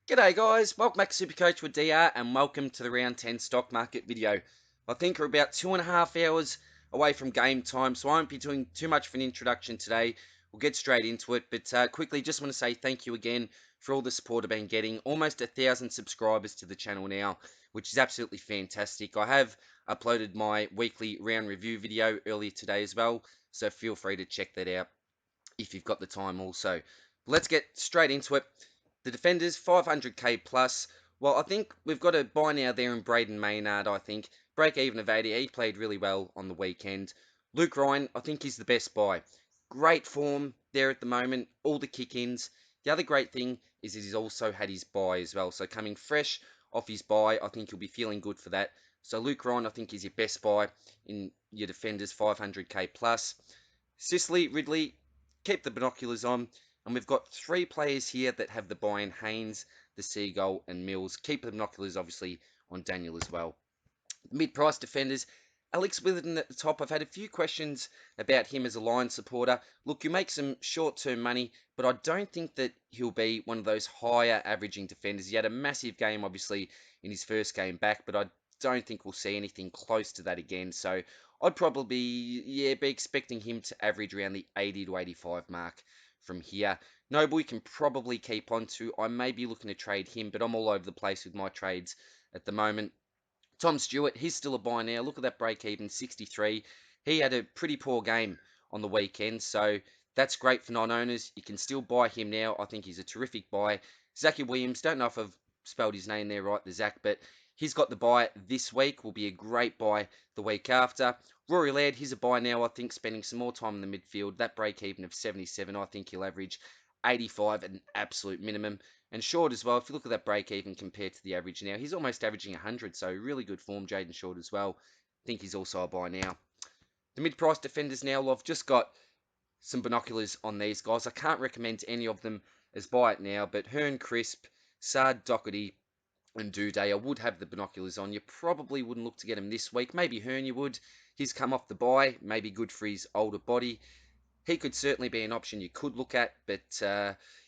G'day guys, welcome back to SuperCoach with DR and welcome to the round 10 stock market video. I think we're about 2.5 hours away from game time, so I won't be doing too much of an introduction today. We'll get straight into it, but quickly just want to say thank you again for all the support I've been getting. Almost 1,000 subscribers to the channel now, which is absolutely fantastic. I have uploaded my weekly round review video earlier today as well, so feel free to check that out if you've got the time also. Let's get straight into it. The defenders, 500k plus. Well, I think we've got a buy now there in Braden Maynard, I think. Break even of 80. He played really well on the weekend. Luke Ryan, I think he's the best buy. Great form there at the moment. All the kick-ins. The other great thing is he's also had his buy as well. So coming fresh off his buy, I think he'll be feeling good for that. So Luke Ryan, I think, is your best buy in your defenders, 500k plus. Sicily, Ridley, keep the binoculars on. And we've got three players here that have the buy in: Haynes, the Seagull, and Mills. Keep the binoculars, obviously, on Daniel as well. Mid-price defenders, Alex Witherden at the top. I've had a few questions about him as a Lions supporter. Look, you make some short-term money, but I don't think that he'll be one of those higher averaging defenders. He had a massive game, obviously, in his first game back, but I don't think we'll see anything close to that again. So I'd probably, be expecting him to average around the 80 to 85 mark from here. Noble, you can probably keep on to. I may be looking to trade him, but I'm all over the place with my trades at the moment. Tom Stewart, he's still a buy now. Look at that break even, 63. He had a pretty poor game on the weekend, so that's great for non-owners. You can still buy him now. I think he's a terrific buy. Zachy Williams, don't know if I've spelled his name there right, the Zach, but he's got the buy this week. Will be a great buy the week after. Rory Laird, he's a buy now. I think spending some more time in the midfield. That break even of 77, I think he'll average 85 at an absolute minimum. And Short as well, if you look at that break even compared to the average now, he's almost averaging 100, so really good form, Jaden Short as well. I think he's also a buy now. The mid-price defenders now, well, I've just got some binoculars on these guys. I can't recommend any of them as buy it now, but Hearn, Crisp, Sard, Doherty, and Duday, I would have the binoculars on. You probably wouldn't look to get him this week. Maybe Hearn you would. He's come off the buy, maybe good for his older body. He could certainly be an option you could look at, but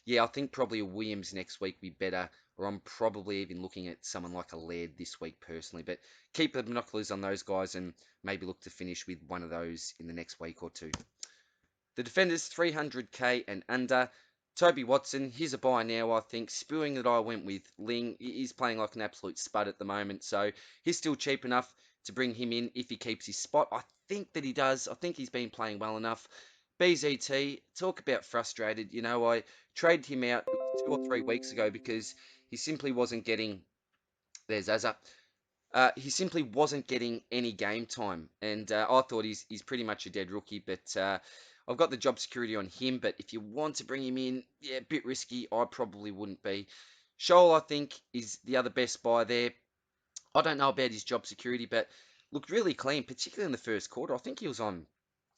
yeah, I think probably a Williams next week would be better, or I'm probably even looking at someone like a Laird this week personally. But keep the binoculars on those guys and maybe look to finish with one of those in the next week or two. The defenders, 300k and under. Toby Watson, he's a buy now, I think. Spewing that I went with Ling. He's playing like an absolute spud at the moment, so he's still cheap enough to bring him in if he keeps his spot. I think that he does. I think he's been playing well enough. BZT, talk about frustrated. I traded him out 2 or 3 weeks ago because he simply wasn't getting. There's Azza. He simply wasn't getting any game time, and I thought he's pretty much a dead rookie. But I've got the job security on him. But if you want to bring him in, yeah, a bit risky. I probably wouldn't be. Shoal, I think, is the other best buy there. I don't know about his job security, but looked really clean, particularly in the first quarter. I think he was on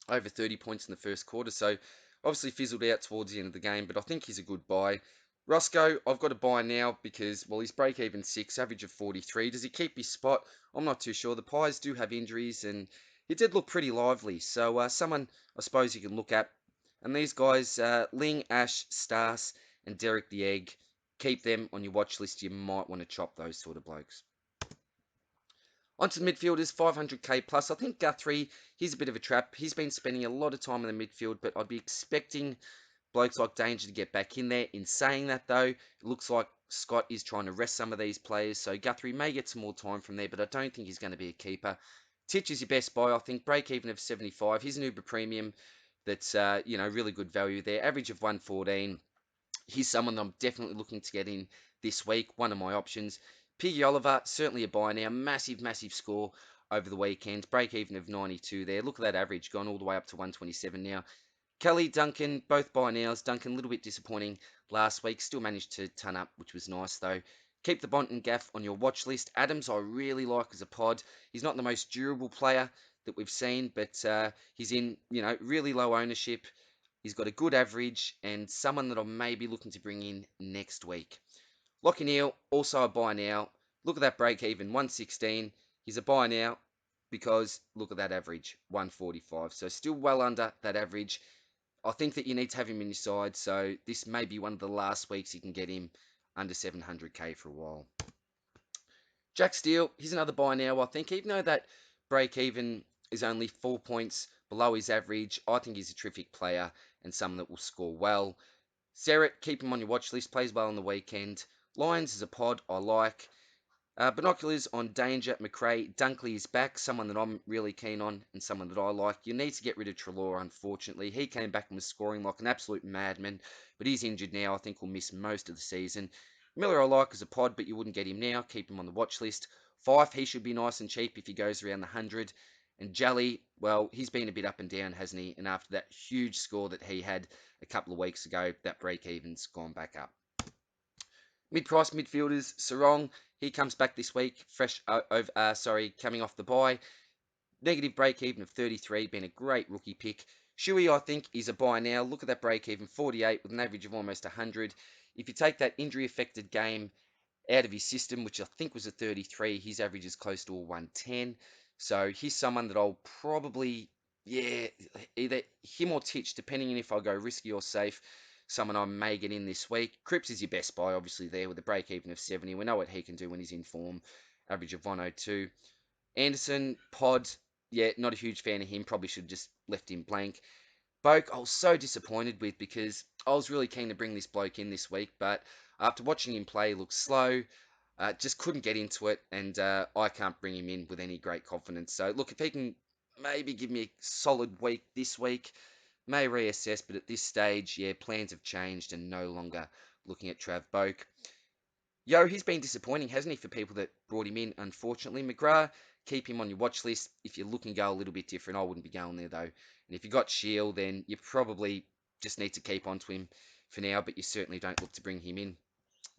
over 30 points in the first quarter. So obviously fizzled out towards the end of the game, but I think he's a good buy. Roscoe, I've got to buy now because, well, he's break even 6, average of 43. Does he keep his spot? I'm not too sure. The Pies do have injuries, and he did look pretty lively. So someone I suppose you can look at. And these guys, Ling, Ash, Stas, and Derek the Egg, keep them on your watch list. You might want to chop those sort of blokes. Onto the midfielders, 500k plus. I think Guthrie, he's a bit of a trap. He's been spending a lot of time in the midfield, but I'd be expecting blokes like Danger to get back in there. In saying that, though, it looks like Scott is trying to rest some of these players, so Guthrie may get some more time from there, but I don't think he's going to be a keeper. Titch is your best buy, I think. Break even of 75. He's an Uber Premium that's, really good value there. Average of 114. He's someone that I'm definitely looking to get in this week. One of my options. Piggy Oliver, certainly a buy now. Massive, massive score over the weekend. Break even of 92 there. Look at that average, gone all the way up to 127 now. Kelly, Duncan, both buy nows. Duncan, a little bit disappointing last week. Still managed to ton up, which was nice though. Keep the Bont and Gaff on your watch list. Adams, I really like as a pod. He's not the most durable player that we've seen, but he's in, really low ownership. He's got a good average and someone that I may be looking to bring in next week. Lockie Neal, also a buy now. Look at that break even, 116. He's a buy now because look at that average, 145. So still well under that average. I think that you need to have him in your side, so this may be one of the last weeks you can get him under 700k for a while. Jack Steele, he's another buy now, I think. Even though that break even is only 4 points below his average, I think he's a terrific player and someone that will score well. Serrett, keep him on your watch list, plays well on the weekend. Lions is a pod I like. Binoculars on Danger, McRae. Dunkley is back, someone that I'm really keen on and someone that I like. You need to get rid of Treloar, unfortunately. He came back and was scoring like an absolute madman, but he's injured now. I think will miss most of the season. Miller I like as a pod, but you wouldn't get him now. Keep him on the watch list. Fife, he should be nice and cheap if he goes around the 100. And Jally, well, he's been a bit up and down, hasn't he? And after that huge score that he had a couple of weeks ago, that break-even's gone back up. Mid-price midfielders, Sarong, he comes back this week, coming off the bye. Negative break-even of 33, been a great rookie pick. Shuey, I think, is a buy now. Look at that break-even, 48, with an average of almost 100. If you take that injury-affected game out of his system, which I think was a 33, his average is close to a 110. So he's someone that I'll probably, yeah, either him or Titch, depending on if I go risky or safe. Someone I may get in this week. Cripps is your best buy, obviously, there with a break even of 70. We know what he can do when he's in form. Average of 102. Anderson, Pod, yeah, not a huge fan of him. Probably should have just left him blank. Boak, I was so disappointed with because I was really keen to bring this bloke in this week, but after watching him play, he looked slow. Just couldn't get into it, and I can't bring him in with any great confidence. So, look, if he can maybe give me a solid week this week, may reassess, but at this stage, yeah, plans have changed and no longer looking at Trav Boak. Yo, he's been disappointing, hasn't he, for people that brought him in, unfortunately. McGrath, keep him on your watch list. If you're looking to go a little bit different, I wouldn't be going there, though. And if you got Shield, then you probably just need to keep on to him for now, but you certainly don't look to bring him in.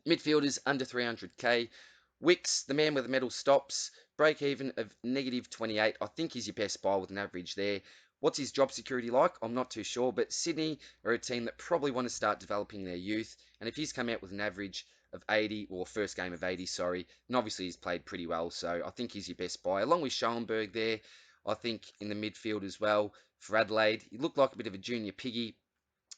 Midfielders under 300k. Wicks, the man with the medal stops. Break even of negative 28. I think he's your best buy with an average there. What's his job security like? I'm not too sure, but Sydney are a team that probably want to start developing their youth. And if he's come out with an average of 80, or first game of 80, sorry, and obviously he's played pretty well, so I think he's your best buy. Along with Schoenberg there, I think in the midfield as well for Adelaide. He looked like a bit of a junior piggy,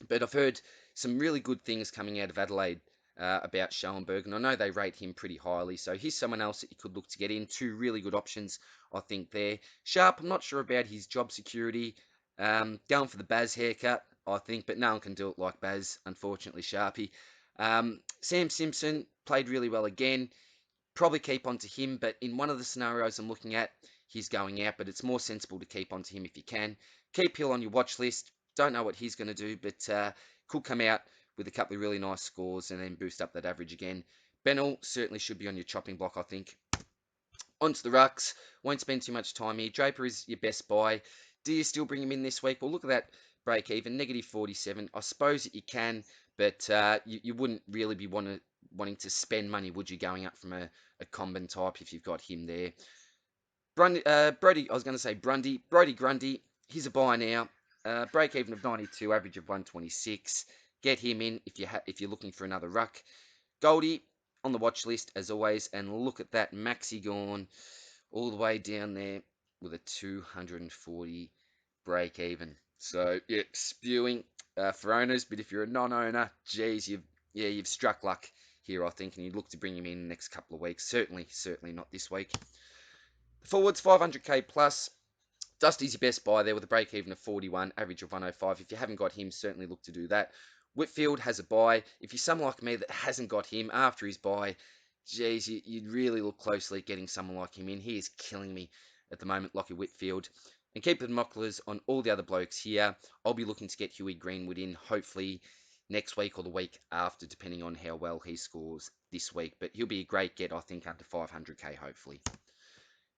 but I've heard some really good things coming out of Adelaide about Schellenberg, and I know they rate him pretty highly. So he's someone else that you could look to get in. Two really good options, I think, there. Sharp, I'm not sure about his job security. Going for the Baz haircut, I think, but no one can do it like Baz, unfortunately, Sharpie. Sam Simpson played really well again. Probably keep on to him, but in one of the scenarios I'm looking at, he's going out, but it's more sensible to keep on to him if you can. Keep Hill on your watch list. Don't know what he's going to do, but could come out with a couple of really nice scores and then boost up that average again. Bennell certainly should be on your chopping block, I think. On to the Rucks. Won't spend too much time here. Draper is your best buy. Do you still bring him in this week? Well, look at that break even, negative 47. I suppose that you can, but you wouldn't really be wanting to spend money, would you, going up from a Comben type if you've got him there. Brody, I was going to say Brody Grundy, he's a buy now. Break even of 92, average of 126. Get him in if you're looking for another ruck. Goldie on the watch list as always, and look at that, Maxi gone all the way down there with a 240 break even. So yeah, spewing for owners, but if you're a non-owner, geez, you've struck luck here, I think, and you look to bring him in the next couple of weeks. Certainly not this week. The forwards 500k plus. Dusty's your best buy there with a break even of 41, average of 105. If you haven't got him, certainly look to do that. Whitfield has a buy. If you're someone like me that hasn't got him after his buy, geez, you'd really look closely at getting someone like him in. He is killing me at the moment, Lockie Whitfield. And keep the binoculars on all the other blokes here. I'll be looking to get Huey Greenwood in, hopefully next week or the week after, depending on how well he scores this week. But he'll be a great get, I think, under 500k, hopefully.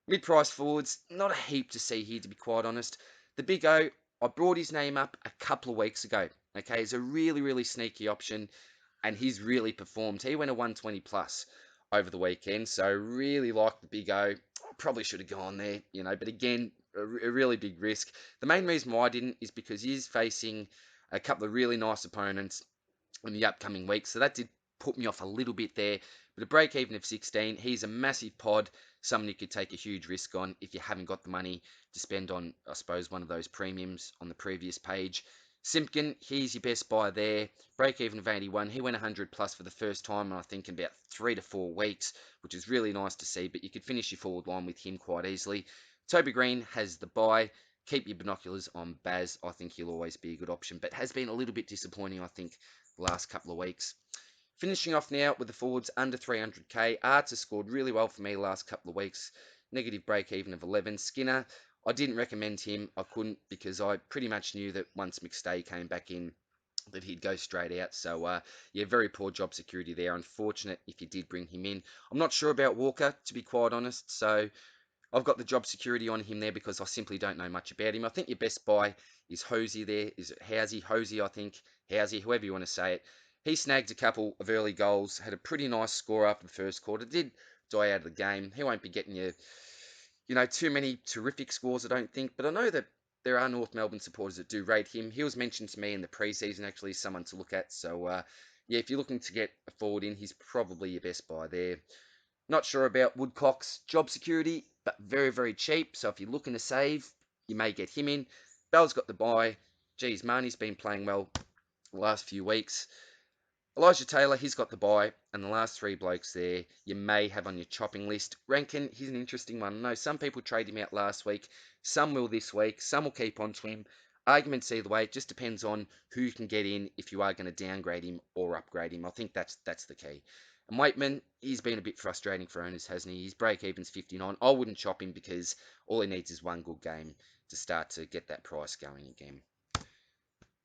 Mid-price forwards, not a heap to see here, to be quite honest. The Big O, I brought his name up a couple of weeks ago. Okay, he's a really sneaky option, and he's really performed. He went a 120 plus over the weekend, so really like the Big O. Probably should have gone there, but again, a really big risk. The main reason why I didn't is because he's facing a couple of really nice opponents in the upcoming weeks, so that did put me off a little bit there. But a break even of 16, he's a massive pod, someone you could take a huge risk on if you haven't got the money to spend on, I suppose, one of those premiums on the previous page. Simpkin, he's your best buy there. Break even of 81. He went 100 plus for the first time, I think, in about 3 to 4 weeks, which is really nice to see. But you could finish your forward line with him quite easily. Toby Green has the buy. Keep your binoculars on Baz. I think he'll always be a good option, but has been a little bit disappointing, I think, the last couple of weeks. Finishing off now with the forwards under 300k. Arts has scored really well for me the last couple of weeks. Negative break even of 11. Skinner, I didn't recommend him. I couldn't because I pretty much knew that once McStay came back in, that he'd go straight out. So, yeah, very poor job security there. Unfortunate if you did bring him in. I'm not sure about Walker, to be quite honest. So, I've got the job security on him there because I simply don't know much about him. I think your best buy is Hosey there. Is it Housey? Hosey, I think. Housey, whoever you want to say it. He snagged a couple of early goals, had a pretty nice score after the first quarter. Did die out of the game. He won't be getting you too many terrific scores, I don't think. But I know that there are North Melbourne supporters that do rate him. He was mentioned to me in the preseason, actually, as someone to look at. So, yeah, if you're looking to get a forward in, he's probably your best buy there. Not sure about Woodcock's job security, but very, very cheap. So if you're looking to save, you may get him in. Bell's got the buy. Geez, Marnie's been playing well the last few weeks. Elijah Taylor, he's got the buy, and the last 3 blokes there you may have on your chopping list. Rankin, he's an interesting one. I know some people trade him out last week, some will this week, some will keep on to him. Arguments either way, it just depends on who you can get in if you are going to downgrade him or upgrade him. I think that's the key. And Waitman, he's been a bit frustrating for owners, hasn't he? His break even's 59. I wouldn't chop him because all he needs is one good game to start to get that price going again.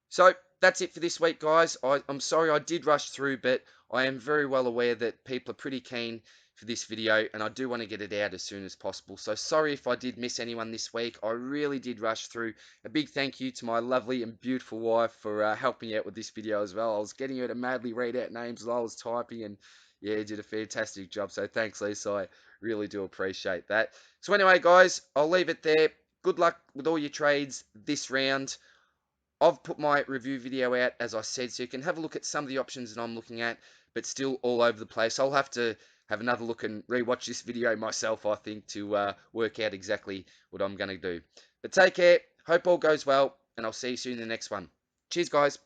So that's it for this week, guys. I'm sorry I did rush through, but I am very well aware that people are pretty keen for this video, and I do want to get it out as soon as possible. So sorry if I did miss anyone this week. I really did rush through. A big thank you to my lovely and beautiful wife for helping out with this video as well. I was getting her to madly read out names as I was typing, and yeah, did a fantastic job. So thanks, Lisa. I really do appreciate that. So anyway, guys, I'll leave it there. Good luck with all your trades this round. I've put my review video out, as I said, so you can have a look at some of the options that I'm looking at, but still all over the place. I'll have to have another look and rewatch this video myself, I think, to work out exactly what I'm going to do. But take care. Hope all goes well, and I'll see you soon in the next one. Cheers, guys.